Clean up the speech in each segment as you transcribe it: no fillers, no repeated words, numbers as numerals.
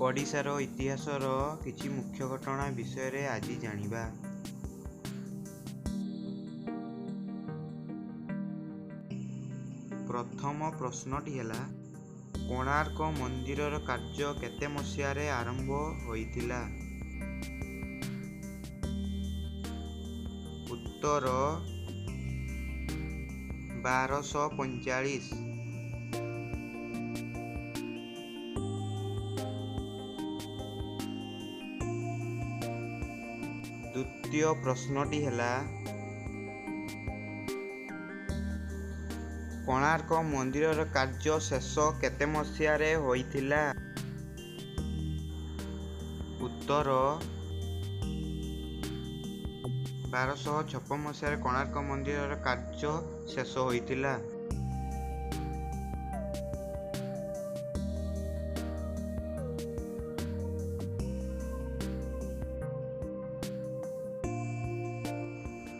ଓଡ଼ିଶାର ଇତିହାସର କିଛି ମୁଖ୍ୟ ଘଟଣା ବିଷୟରେ ଆଜି ଜାଣିବା। ପ୍ରଥମ ପ୍ରଶ୍ନଟି ହେଲା, କୋଣାର୍କ ମନ୍ଦିରର କାର୍ଯ୍ୟ କେତେ ମସିହାରେ ଆରମ୍ଭ ହୋଇଥିଲା? ଉତ୍ତର 1245। ଦ୍ୱିତୀୟ ପ୍ରଶ୍ନଟି ହେଲା, କୋଣାର୍କ ମନ୍ଦିରର କାର୍ଯ୍ୟ ଶେଷ କେତେ ମସିହାରେ ହୋଇଥିଲା? ଉତ୍ତର 1256 ମସିହାରେ କୋଣାର୍କ ମନ୍ଦିରର କାର୍ଯ୍ୟ ଶେଷ ହୋଇଥିଲା।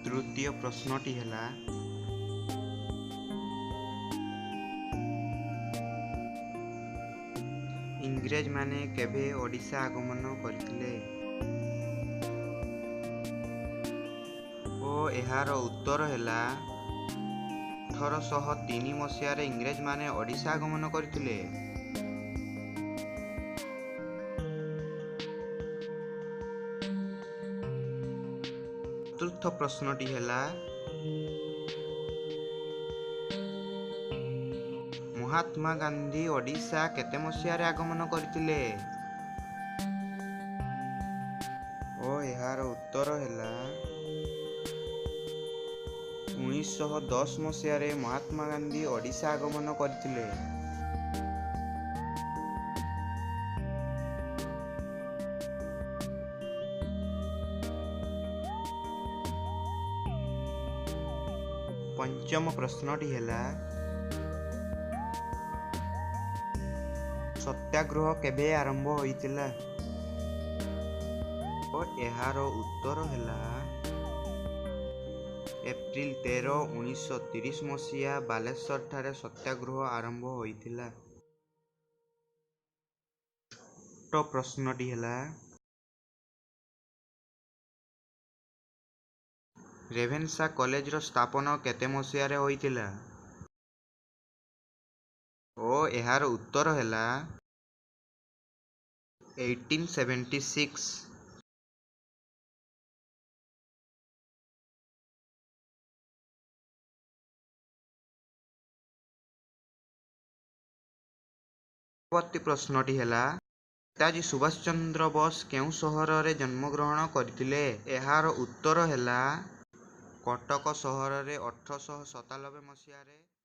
ତୃତୀୟ ପ୍ରଶ୍ନଟି ହେଲା, ଇଂରେଜମାନେ କେବେ ଓଡ଼ିଶା ଆଗମନ କରିଥିଲେ? ଓ ଏହାର ଉତ୍ତର ହେଲା 1803 ମସିହାରେ ଇଂରେଜମାନେ ଓଡ଼ିଶା ଆଗମନ କରିଥିଲେ। ଚତୁର୍ଥ ପ୍ରଶ୍ନଟି ହେଲା, ମହାତ୍ମା ଗାନ୍ଧୀ ଓଡ଼ିଶା କେତେ ମସିହାରେ ଆଗମନ କରିଥିଲେ? ଓ ଏହାର ଉତ୍ତର ହେଲା 1910 ମସିହାରେ ମହାତ୍ମା ଗାନ୍ଧୀ ଓଡ଼ିଶା ଆଗମନ କରିଥିଲେ। ପଞ୍ଚମ ପ୍ରଶ୍ନଟି ହେଲା, ସତ୍ୟାଗ୍ରହ କେବେ ଆରମ୍ଭ ହୋଇଥିଲା? ଓ ଏହାର ଉତ୍ତର ହେଲା ଏପ୍ରିଲ 13, 1930 ମସିହା ବାଲେଶ୍ୱରଠାରେ ସତ୍ୟାଗ୍ରହ ଆରମ୍ଭ ହୋଇଥିଲା। ଷଷ୍ଠ ପ୍ରଶ୍ନଟି ହେଲା, ରେଭେନ୍ସା କଲେଜର ସ୍ଥାପନ କେତେ ମସିହାରେ ହୋଇଥିଲା? ଓ ଏହାର ଉତ୍ତର ହେଲା 1876। ପରବର୍ତ୍ତୀ ପ୍ରଶ୍ନଟି ହେଲା, ନେତାଜୀ ସୁଭାଷ ଚନ୍ଦ୍ର ବୋଷ କେଉଁ ସହରରେ ଜନ୍ମଗ୍ରହଣ କରିଥିଲେ? ଏହାର ଉତ୍ତର ହେଲା କଟକ ସହରରେ 1897 ମସିହାରେ